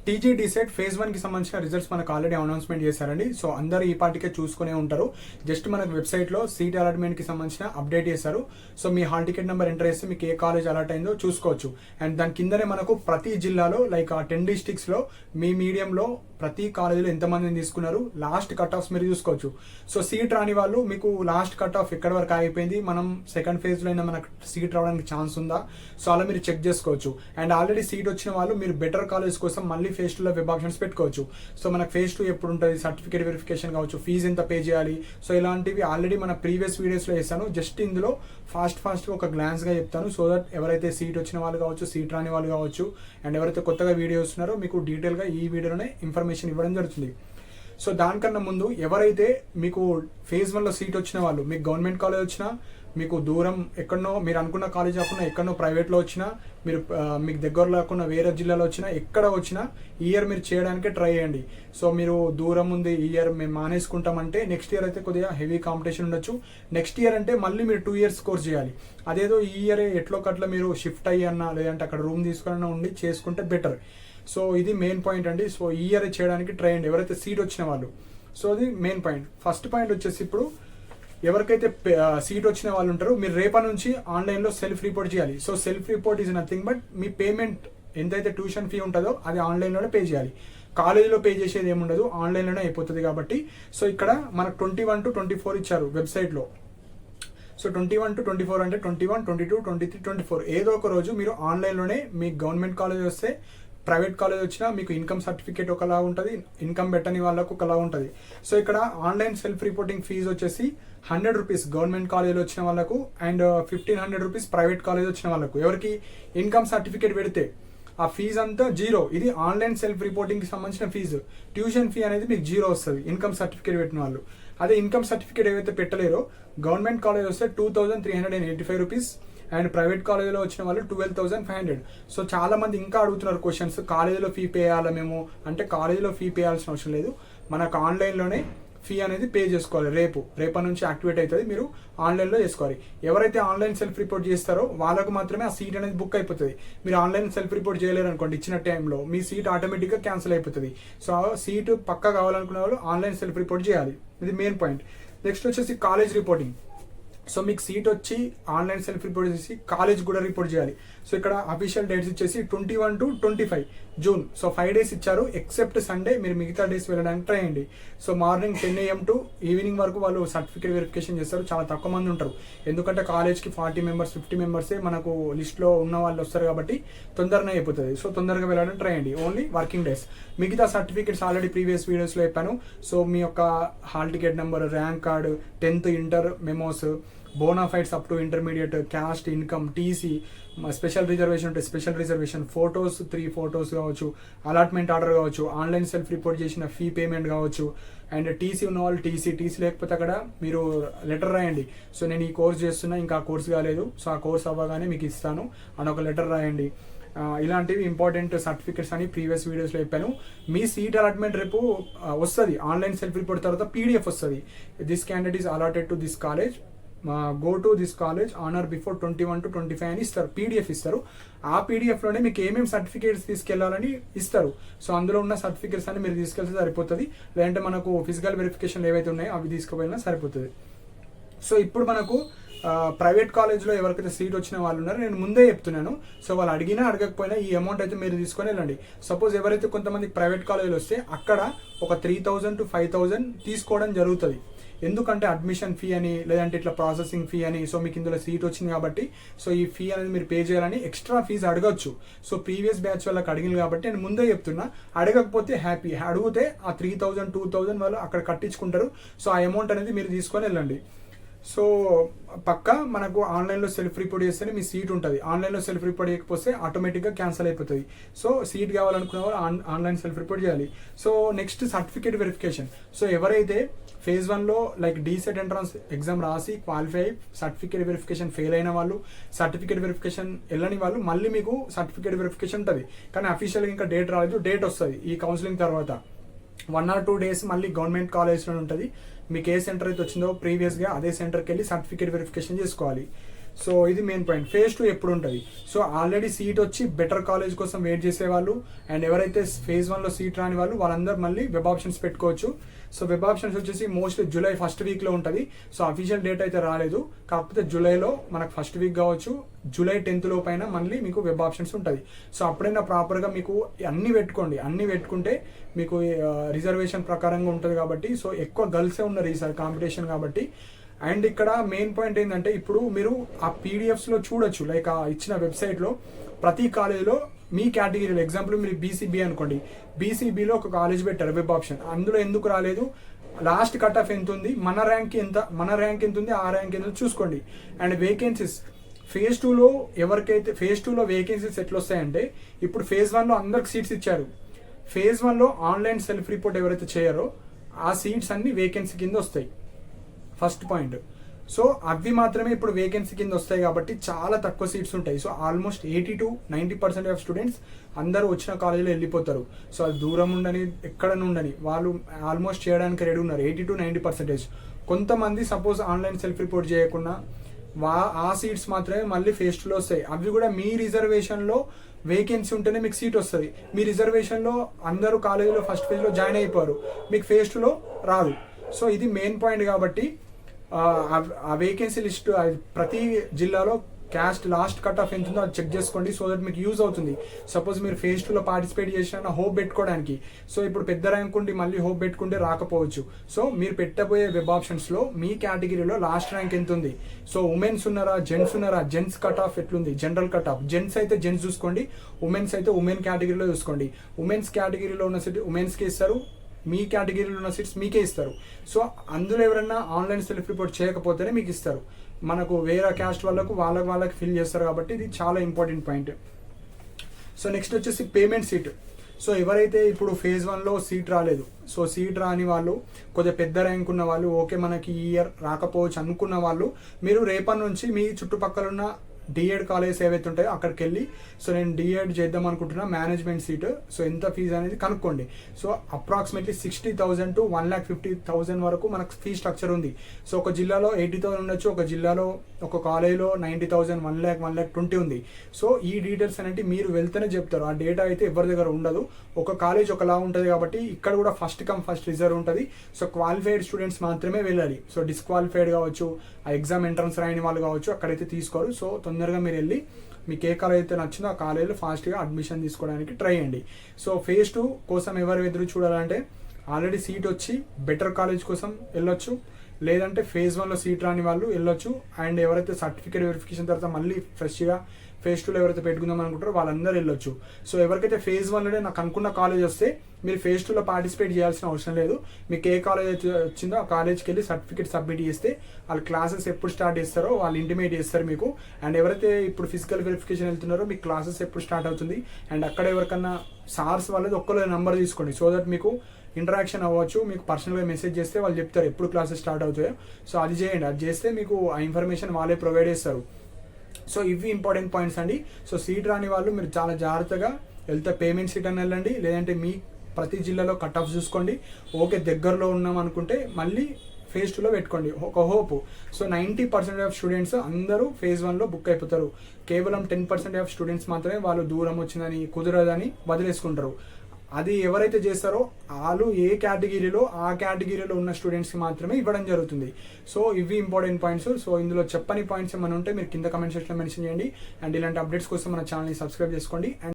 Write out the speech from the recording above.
TG DEECET phase 1 కి సంబంధించిన results మనకు ఆల్రెడీ అనౌన్స్మెంట్ చేశారండి. సో అందరూ ఈ పార్టీకే చూసుకునే ఉంటారు. జస్ట్ మనకు వెబ్సైట్లో సీట్ అలాట్మెంట్ కి సంబంధించిన అప్డేట్ చేశారు. సో మీ హాల్ టికెట్ నెంబర్ ఎంటర్ చేస్తే మీకు ఏ కాలేజ్ అలాట్ అయిందో చూసుకోవచ్చు. అండ్ దాని కిందనే మనకు ప్రతి జిల్లాలో లైక్ ఆ 10 డిస్ట్రిక్ట్స్ లో మీ మీడియంలో ప్రతి కాలేజీలో ఎంతమందిని తీసుకున్నారు, లాస్ట్ కట్ ఆఫ్స్ మీరు చూసుకోవచ్చు. సో సీట్ రాని వాళ్ళు మీకు లాస్ట్ కట్ ఆఫ్ ఎక్కడి వరకు అయిపోయింది, మనం సెకండ్ ఫేజ్ లో అయినా మనకు సీట్ రావడానికి ఛాన్స్ ఉందా, సో అలా మీరు చెక్ చేసుకోవచ్చు. అండ్ ఆల్రెడీ సీట్ వచ్చిన వాళ్ళు మీరు బెటర్ కాలేజ్ కోసం మళ్ళీ ఫేజ్ 2 లో వెబ్ ఆప్షన్స్ పెట్టుకోవచ్చు. సో మనకు ఫేజ్ 2 ఎప్పుడు ఉంటుంది, సర్టిఫికేట్ వెరిఫికేషన్ కావచ్చు, ఫీజు ఎంత పే చేయాలి, సో ఇలాంటివి ఆల్రెడీ మన ప్రీవియస్ వీడియోస్లో చేస్తాను. జస్ట్ ఇందులో ఫాస్ట్గా ఒక గ్లాన్స్గా చెప్తాను. సో దట్ ఎవరైతే సీట్ వచ్చిన వాళ్ళు కావచ్చు, సీట్ రాని వాళ్ళు కావచ్చు, అండ్ ఎవరైతే కొత్తగా వీడియో వస్తున్నారో మీకు డీటెయిల్గా ఈ వీడియోలోనే ఇన్ఫర్మేషన్ ఇవ్వడం జరుగుతుంది. సో దానికన్నా ముందు ఎవరైతే మీకు ఫేజ్ 1 లో సీట్ వచ్చిన వాళ్ళు, మీకు గవర్నమెంట్ కాలేజ్ వచ్చినా, మీకు దూరం ఎక్కడనో మీరు అనుకున్న కాలేజ్ కాకుండా ఎక్కడనో ప్రైవేట్లో వచ్చినా, మీరు మీకు దగ్గరలో కాకుండా వేరే జిల్లాలో వచ్చినా, ఎక్కడ వచ్చినా ఈ ఇయర్ మీరు చేయడానికే ట్రై చేయండి. సో మీరు దూరం ఉంది ఈ ఇయర్ మేము మానేసుకుంటామంటే నెక్స్ట్ ఇయర్ అయితే కొద్దిగా హెవీ కాంపిటీషన్ ఉండొచ్చు. నెక్స్ట్ ఇయర్ అంటే మళ్ళీ మీరు 2 years కోర్స్ చేయాలి. అదేదో ఈ ఇయర్ ఎట్లో కట్ల మీరు షిఫ్ట్ అయ్యన్నా లేదంటే అక్కడ రూమ్ తీసుకున్నా ఉండి చేసుకుంటే బెటర్. సో ఇది మెయిన్ పాయింట్ అండి. సో ఈ ఇయర్ చేయడానికి ట్రై చేయండి ఎవరైతే సీట్ వచ్చిన వాళ్ళు. సో అది మెయిన్ పాయింట్. ఫస్ట్ పాయింట్ వచ్చేసి ఇప్పుడు ఎవరికైతే సీట్ వచ్చిన వాళ్ళు ఉంటారో మీరు రేపటి నుంచి ఆన్లైన్లో సెల్ఫ్ రిపోర్ట్ చేయాలి. So self report is nothing but me payment ఎంతైతే ట్యూషన్ ఫీ ఉంటుందో అది ఆన్లైన్లోనే పే చేయాలి. కాలేజీలో పే చేసేది ఏముండదు, ఆన్లైన్లోనే అయిపోతుంది కాబట్టి. సో ఇక్కడ మనకు 21 to 24 ఇచ్చారు వెబ్సైట్లో. సో 21 to 24 అంటే 21, 22, 23, 24 ఏదో ఒక రోజు మీరు ఆన్లైన్లోనే మీ గవర్నమెంట్ కాలేజ్ వస్తే, ప్రైవేట్ కాలేజ్ వచ్చినా మీకు ఇన్కమ్ సర్టిఫికేట్ ఒకలా ఉంటుంది, ఇన్కమ్ పెట్టని వాళ్ళకు ఒకలా ఉంటుంది. సో ఇక్కడ ఆన్లైన్ సెల్ఫ్ రిపోర్టింగ్ ఫీజు వచ్చేసి 100 రూపీస్ గవర్నమెంట్ కాలేజ్లో వచ్చిన వాళ్ళకు అండ్ 1500 రూపీస్ ప్రైవేట్ కాలేజ్ వచ్చిన వాళ్ళకు. ఎవరికి ఇన్కమ్ సర్టిఫికేట్ పెడితే ఆ ఫీజు అంతా జీరో. ఇది ఆన్లైన్ సెల్ఫ్ రిపోర్టింగ్కి సంబంధించిన ఫీజు. ట్యూషన్ ఫీ అనేది మీకు జీరో వస్తుంది ఇన్కమ్ సర్టిఫికేట్ పెట్టిన వాళ్ళు. అదే ఇన్కమ్ సర్టిఫికేట్ ఏవైతే పెట్టలేరో గవర్నమెంట్ కాలేజ్ వస్తే 2385 రూపీస్ అండ్ ప్రైవేట్ కాలేజీలో వచ్చిన వాళ్ళు 12,500. సో చాలా మంది ఇంకా అడుగుతున్నారు క్వశ్చన్స్, కాలేజీలో ఫీ పే చేయాలా మేము అంటే, కాలేజీలో ఫీ పే చేయాల్సిన అవసరం లేదు. మనకు ఆన్లైన్లోనే ఫీ అనేది పే చేసుకోవాలి. రేపటి నుంచి యాక్టివేట్ అవుతుంది, మీరు ఆన్లైన్లో చేసుకోవాలి. ఎవరైతే ఆన్లైన్ సెల్ఫ్ రిపోర్ట్ చేస్తారో వాళ్ళకు మాత్రమే ఆ సీట్ అనేది బుక్ అయిపోతుంది. మీరు ఆన్లైన్ సెల్ఫ్ రిపోర్ట్ చేయలేరు అనుకోండి, ఇచ్చిన టైంలో మీ సీట్ ఆటోమేటిక్గా క్యాన్సిల్ అయిపోతుంది. సో సీటు పక్కా కావాలనుకునే వాళ్ళు ఆన్లైన్ సెల్ఫ్ రిపోర్ట్ చేయాలి. ఇది మెయిన్ పాయింట్. నెక్స్ట్ వచ్చేసి కాలేజ్ రిపోర్టింగ్. సో మీకు సీట్ వచ్చి ఆన్లైన్ సెల్ఫ్ రిపోర్ట్ చేసి కాలేజ్ కూడా రిపోర్ట్ చేయాలి. సో ఇక్కడ అఫీషియల్ డేట్స్ వచ్చేసి 21 to 25 జూన్. సో 5 days ఇచ్చారు ఎక్సెప్ట్ సండే. మీరు మిగతా డేస్ వెళ్ళడానికి ట్రై చేయండి. So morning 10 AM to evening వరకు వాళ్ళు సర్టిఫికేట్ వెరిఫికేషన్ చేస్తారు. చాలా తక్కువ మంది ఉంటారు, ఎందుకంటే కాలేజ్కి 40 members 50 members మనకు లిస్ట్లో ఉన్న వాళ్ళు వస్తారు కాబట్టి తొందరనే అయిపోతుంది. సో తొందరగా వెళ్ళడానికి ట్రై చేయండి. Only working days. మిగతా సర్టిఫికేట్స్ ఆల్రెడీ ప్రీవియస్ వీడియోస్లో చెప్పాను. సో మీ యొక్క hall ticket number, rank card, 10th inter memos, bonafides up to intermediate, caste, income, TC, special reservation ఉంటే స్పెషల్ రిజర్వేషన్, ఫొటోస్ 3 photos కావచ్చు, అలాట్మెంట్ ఆర్డర్ కావచ్చు, online self report చేసిన fee payment కావచ్చు, and TC ఉన్న వాళ్ళు TC లేకపోతే అక్కడ మీరు లెటర్ రాయండి. సో నేను ఈ కోర్స్ చేస్తున్నా, ఇంకా ఆ కోర్స్ కాలేదు, సో ఆ కోర్స్ అవ్వగానే మీకు ఇస్తాను అని ఒక లెటర్ రాయండి. ఇలాంటివి ఇంపార్టెంట్ సర్టిఫికేట్స్ అని ప్రీవియస్ వీడియోస్లో చెప్పాను. మీ సీట్ అలాట్మెంట్ రేపు వస్తుంది. ఆన్లైన్ సెల్ఫ్ రిపోర్ట్ తర్వాత PDF వస్తుంది. This candidate is allotted to this college, go to this college honour before 21 to 25 అని ఇస్తారు. PDF ఇస్తారు. ఆ PDFలోనే మీకు ఏమేమి సర్టిఫికేట్స్ తీసుకెళ్లాలని ఇస్తారు. సో అందులో ఉన్న సర్టిఫికేట్స్ అన్ని మీరు తీసుకెళ్తే సరిపోతుంది. లేదంటే మనకు ఫిజికల్ వెరిఫికేషన్ ఏవైతే ఉన్నాయో అవి తీసుకుపోయినా సరిపోతుంది. సో ఇప్పుడు మనకు ప్రైవేట్ కాలేజ్లో ఎవరికైతే సీట్ వచ్చిన వాళ్ళు ఉన్నారో నేను ముందే చెప్తున్నాను. సో వాళ్ళు అడిగినా అడగకపోయినా ఈ అమౌంట్ అయితే మీరు తీసుకొని వెళ్ళండి. సపోజ్ ఎవరైతే కొంతమంది ప్రైవేట్ కాలేజీలో వస్తే అక్కడ ఒక 3,000 to 5,000 తీసుకోవడం జరుగుతుంది. ఎందుకంటే అడ్మిషన్ ఫీ అని, లేదంటే ఇట్లా ప్రాసెసింగ్ ఫీ అని. సో మీకు ఇందులో సీట్ వచ్చింది కాబట్టి సో ఈ ఫీ అనేది మీరు పే చేయాలని ఎక్స్ట్రా ఫీజు అడగచ్చు. సో ప్రీవియస్ బ్యాచ్ వాళ్ళకి అడిగింది కాబట్టి నేను ముందే చెప్తున్నా. అడగకపోతే హ్యాపీ, అడిగితే ఆ 3,000 2,000 వాళ్ళు అక్కడ కట్టించుకుంటారు. సో ఆ అమౌంట్ అనేది మీరు తీసుకొని వెళ్ళండి. సో పక్కా మనకు ఆన్లైన్లో సెల్ఫ్ రిపోర్ట్ చేస్తేనే మీ సీట్ ఉంటుంది. ఆన్లైన్లో సెల్ఫ్ రిపోర్ట్ చేయకపోతే ఆటోమేటిక్గా క్యాన్సిల్ అయిపోతుంది. సో సీట్ కావాలనుకునే వాళ్ళు ఆన్లైన్ సెల్ఫ్ రిపోర్ట్ చేయాలి. So next certificate verification. So ఎవరైతే ఫేజ్ 1లో లైక్ డీసెట్ ఎంట్రన్స్ ఎగ్జామ్ రాసి క్వాలిఫై అయ్యి సర్టిఫికేట్ వెరిఫికేషన్ ఫెయిల్ అయిన వాళ్ళు, సర్టిఫికేట్ వెరిఫికేషన్ వెళ్ళని వాళ్ళు మళ్ళీ మీకు సర్టిఫికేట్ వెరిఫికేషన్ ఉంటుంది. కానీ అఫీషియల్గా ఇంకా డేట్ రాలేదు. డేట్ వస్తుంది ఈ కౌన్సిలింగ్ తర్వాత. 1 or 2 days మళ్ళీ గవర్నమెంట్ కాలేజ్లో ఉంటుంది. మీకు ఏ సెంటర్ అయితే వచ్చిందో ప్రీవియస్గా అదే సెంటర్కి వెళ్ళి సర్టిఫికేట్ వెరిఫికేషన్ చేసుకోవాలి. సో ఇది మెయిన్ పాయింట్. ఫేజ్ 2 ఎప్పుడు ఉంటుంది? సో ఆల్రెడీ సీట్ వచ్చి బెటర్ కాలేజ్ కోసం వెయిట్ చేసేవాళ్ళు అండ్ ఎవరైతే ఫేజ్ 1లో సీట్ రాని వాళ్ళు వాళ్ళందరూ మళ్ళీ వెబ్ ఆప్షన్స్ పెట్టుకోవచ్చు. సో వెబ్ ఆప్షన్స్ వచ్చేసి మోస్ట్లీ జూలై ఫస్ట్ వీక్లో ఉంటుంది. సో అఫీషియల్ డేట్ అయితే రాలేదు, కాకపోతే జూలైలో మనకు ఫస్ట్ వీక్ కావచ్చు, జూలై 10th లోపైన మళ్ళీ మీకు వెబ్ ఆప్షన్స్ ఉంటుంది. సో అప్పుడైనా ప్రాపర్గా మీకు అన్ని పెట్టుకోండి. అన్ని పెట్టుకుంటే మీకు రిజర్వేషన్ ప్రకారంగా ఉంటుంది కాబట్టి. సో ఎక్కువ గర్ల్సే ఉన్నారు ఈసారి కాంపిటీషన్ కాబట్టి. అండ్ ఇక్కడ మెయిన్ పాయింట్ ఏంటంటే ఇప్పుడు మీరు ఆ పీడిఎఫ్స్లో చూడొచ్చు, లైక్ ఆ ఇచ్చిన వెబ్సైట్లో ప్రతి కాలేజీలో మీ కేటగిరీలో, ఎగ్జాంపుల్ మీరు బీసీబీ అనుకోండి, బీసీబీలో ఒక కాలేజ్ పెట్టారు వెబ్ ఆప్షన్, అందులో ఎందుకు రాలేదు, లాస్ట్ కట్ ఆఫ్ ఎంత ఉంది, మన ర్యాంక్ ఎంత ఉంది, ఆ ర్యాంక్ ఎంత చూసుకోండి. అండ్ వేకెన్సీస్ ఫేజ్ 2లో ఎవరికైతే ఫేజ్ 2లో వేకెన్సీస్ ఎట్లా వస్తాయంటే, ఇప్పుడు ఫేజ్ 1లో అందరికి సీట్స్ ఇచ్చారు, ఫేజ్ 1లో ఆన్లైన్ సెల్ఫ్ రిపోర్ట్ ఎవరైతే చేయరో ఆ సీట్స్ అన్ని వేకెన్సీ కింద వస్తాయి. First point. సో అవి మాత్రమే ఇప్పుడు వేకెన్సీ కింద వస్తాయి కాబట్టి చాలా తక్కువ సీట్స్ ఉంటాయి. So almost 80 to 90% of students అందరూ వచ్చిన కాలేజీలో వెళ్ళిపోతారు. సో అది దూరం ఉండని ఎక్కడ ఉండని వాళ్ళు ఆల్మోస్ట్ చేయడానికి రెడీ ఉన్నారు 80 to 90%. కొంతమంది సపోజ్ ఆన్లైన్ సెల్ఫ్ రిపోర్ట్ చేయకుండా ఆ సీట్స్ మాత్రమే మళ్ళీ ఫేజ్ 2లో వస్తాయి. అవి కూడా మీ రిజర్వేషన్లో వేకెన్సీ ఉంటేనే మీకు సీట్ వస్తుంది. మీ రిజర్వేషన్లో అందరూ కాలేజీలో ఫస్ట్ ఫేజ్లో జాయిన్ అయిపోయారు, మీకు ఫేజ్ 2లో రాదు. సో ఇది మెయిన్ పాయింట్ కాబట్టి ఆ వేకెన్సీ లిస్ట్ ప్రతి జిల్లాలో క్యాస్ట్ లాస్ట్ కట్ ఆఫ్ ఎంత ఉందో అది చెక్ చేసుకోండి. సో దట్ మీకు యూజ్ అవుతుంది. సపోజ్ మీరు ఫేజ్ 2లో పార్టిసిపేట్ చేసిన హోప్ పెట్టుకోవడానికి. సో ఇప్పుడు పెద్ద ర్యాంక్ ఉండి మళ్ళీ హోప్ పెట్టుకుంటే రాకపోవచ్చు. సో మీరు పెట్టబోయే వెబ్ ఆప్షన్స్లో మీ కేటగిరీలో లాస్ట్ ర్యాంక్ ఎంత ఉంది, సో ఉమెన్స్ ఉన్నారా జెంట్స్ ఉన్నారా, జెంట్స్ కట్ ఆఫ్ ఎట్లుంది, జనరల్ కట్ ఆఫ్, జెంట్స్ అయితే జెంట్స్ చూసుకోండి, ఉమెన్స్ అయితే ఉమెన్ కేటగిరీలో చూసుకోండి. ఉమెన్స్ కేటగిరీలో ఉన్న సీట్ ఉమెన్స్కి ఇస్తారు, మీ కేటగిరీలో ఉన్న సీట్స్ మీకే ఇస్తారు. సో అందులో ఎవరైనా ఆన్లైన్ సెల్ఫ్ రిపోర్ట్ చేయకపోతేనే మీకు ఇస్తారు. మనకు వేరే క్యాస్ట్ వాళ్ళకి ఫిల్ చేస్తారు కాబట్టి ఇది చాలా ఇంపార్టెంట్ పాయింట్. సో నెక్స్ట్ వచ్చేసి పేమెంట్ సీట్. సో ఎవరైతే ఇప్పుడు ఫేజ్ 1లో సీట్ రాలేదు, సో సీట్ రాని వాళ్ళు, కొద్దిగా పెద్ద ర్యాంక్ ఉన్న వాళ్ళు, ఓకే మనకి ఈ ఇయర్ రాకపోవచ్చు అనుకున్న వాళ్ళు, మీరు రేపటి నుంచి మీ చుట్టుపక్కల ఉన్న డిఎడ్ కాలేజెస్ ఏవైతే ఉంటాయో అక్కడికి వెళ్ళి, సో నేను డిఎడ్ చేద్దాం అనుకుంటున్నా మేనేజ్మెంట్ సీట్, సో ఎంత ఫీజు అనేది కనుక్కోండి. సో అప్రాక్సిమేట్లీ 60,000 to 1,50,000 వరకు మనకు ఫీ స్ట్రక్చర్ ఉంది. సో ఒక జిల్లాలో 80,000 ఉండొచ్చు, ఒక జిల్లాలో ఒక కాలేజీలో 90,000, 1,00,000, 1,20,000 ఉంది. సో ఈ డీటెయిల్స్ అనేవి మీరు వెళ్తేనే చెప్తారు, ఆ డేటా అయితే ఎవరి దగ్గర ఉండదు. ఒక కాలేజ్ ఒకలా ఉంటుంది కాబట్టి ఇక్కడ కూడా ఫస్ట్ కమ్ ఫస్ట్ రిజర్వ్ ఉంటుంది. సో క్వాలిఫైడ్ స్టూడెంట్స్ మాత్రమే వెళ్ళాలి. సో డిస్క్వాలిఫైడ్ కావచ్చు, ఆ ఎగ్జామ్ ఎంట్రన్స్ రాయని వాళ్ళు కావచ్చు, అక్కడైతే తీసుకోరు. సో తొందరగా మీరు వెళ్ళి మీకు ఏ కాలేజ్ అయితే నచ్చిందో ఆ కాలేజీలో ఫాస్ట్గా అడ్మిషన్ తీసుకోవడానికి ట్రై చేయండి. సో ఫేజ్ 2 కోసం ఎవరు ఎదురు చూడాలంటే ఆల్రెడీ సీట్ వచ్చి బెటర్ కాలేజ్ కోసం వెళ్ళొచ్చు, లేదంటే ఫేజ్ 1లో సీట్ రాని వాళ్ళు వెళ్ళొచ్చు. అండ్ ఎవరైతే సర్టిఫికేట్ వెరిఫికేషన్ తర్వాత మళ్ళీ ఫ్రెష్గా ఫేజ్ 2లో ఎవరైతే పెట్టుకుందాం అనుకుంటారో వాళ్ళందరూ వెళ్ళొచ్చు. సో ఎవరికైతే ఫేజ్ 1లోనే నాకు అనుకున్న కాలేజ్ వస్తే మీరు ఫేజ్ 2లో పార్టిసిపేట్ చేయాల్సిన అవసరం లేదు. మీకు ఏ కాలేజ్ అయితే వచ్చిందో ఆ కాలేజ్కి వెళ్ళి సర్టిఫికేట్ సబ్మిట్ చేస్తే వాళ్ళు క్లాసెస్ ఎప్పుడు స్టార్ట్ చేస్తారో వాళ్ళు ఇంటిమేట్ చేస్తారు మీకు. అండ్ ఎవరైతే ఇప్పుడు ఫిజికల్ వెరిఫికేషన్ వెళ్తున్నారో మీకు క్లాసెస్ ఎప్పుడు స్టార్ట్ అవుతుంది, అండ్ అక్కడ ఎవరికన్నా సార్స్ వాళ్ళది ఒక్కరు నెంబర్ తీసుకోండి. సో దట్ మీకు ఇంటరాక్షన్ అవ్వచ్చు, మీకు పర్సనల్గా మెసేజ్ చేస్తే వాళ్ళు చెప్తారు ఎప్పుడు క్లాసెస్ స్టార్ట్ అవుతాయో. సో అది చేయండి, అది చేస్తే మీకు ఆ ఇన్ఫర్మేషన్ వాళ్ళే ప్రొవైడ్ చేస్తారు. సో ఇవి ఇంపార్టెంట్ పాయింట్స్ అండి. సో సీట్ రాని వాళ్ళు మీరు చాలా జాగ్రత్తగా వెళ్తే పేమెంట్ సీట్ అని వెళ్ళండి, లేదంటే మీ ప్రతి జిల్లాలో కట్ ఆఫ్ చూసుకోండి. ఓకే దగ్గరలో ఉన్నాం అనుకుంటే మళ్ళీ ఫేజ్ 2లో పెట్టుకోండి ఒక హోప్. సో 90% ఆఫ్ స్టూడెంట్స్ అందరూ ఫేజ్ 1లో బుక్ అయిపోతారు. కేవలం 10% ఆఫ్ స్టూడెంట్స్ మాత్రమే వాళ్ళు దూరం వచ్చిందని కుదరదని వదిలేసుకుంటారు. అది ఎవరైతే చేస్తారో వాళ్ళు ఏ కేటగిరీలో ఆ కేటగిరీలో ఉన్న స్టూడెంట్స్కి మాత్రమే ఇవ్వడం జరుగుతుంది. సో ఇవి ఇంపార్టెంట్ పాయింట్స్. సో ఇందులో చెప్పని పాయింట్స్ ఏమైనా ఉంటే మీరు కింద కమెంట్ సెక్షన్లో మెన్షన్ చేయండి. అండ్ ఇలాంటి అప్డేట్స్ కోసం మన ఛానల్ని సబ్స్క్రైబ్ చేసుకోండి. అండ్